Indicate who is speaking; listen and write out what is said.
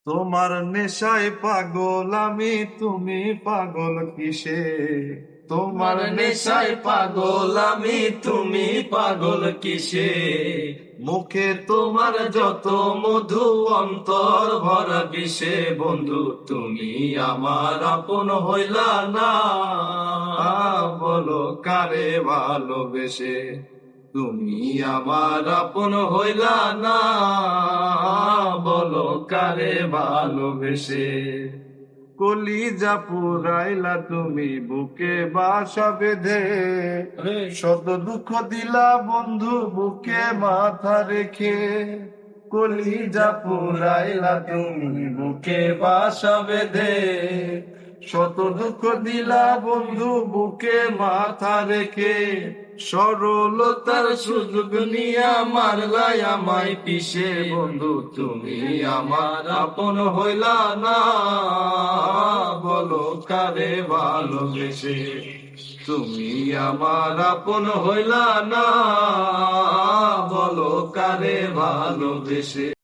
Speaker 1: তোমার নেশায় পাগল আমি, তুমি পাগল কিসে? তোমার
Speaker 2: তোমার
Speaker 1: নেশায়
Speaker 2: নেশায়
Speaker 1: পাগল
Speaker 2: পাগল
Speaker 1: আমি,
Speaker 2: আমি,
Speaker 1: তুমি
Speaker 2: তুমি
Speaker 1: পাগল
Speaker 2: পাগল
Speaker 1: কিসে?
Speaker 2: কিসে?
Speaker 1: মুখে তোমার যত মধু, অন্তর ভরা বিষে। বন্ধু তুমি আমার আপন হইলা না, বলো কারে ভালোবেসে? তুমি আমার আপন হইলা না, বলো কারে ভালোবেসে? কলিজা পুরাইলা তুমি বুকে বাসা বেঁধে, শত দুঃখ দিলা বন্ধু বুকে মাথা রেখে। কলিজা পুরাইলা তুমি বুকে বাসা বেঁধে, শত দুঃখ দিলা বন্ধু বুকে মাথা রেখে। সরলতার সুযোগ নিয়া মারলাই আমায় পিষে। বন্ধু তুমি আমার আপন হইলা না, বলো কারে ভালোবেসে? তুমি আমার আপন হইলা না, বলো কারে ভালোবেসে?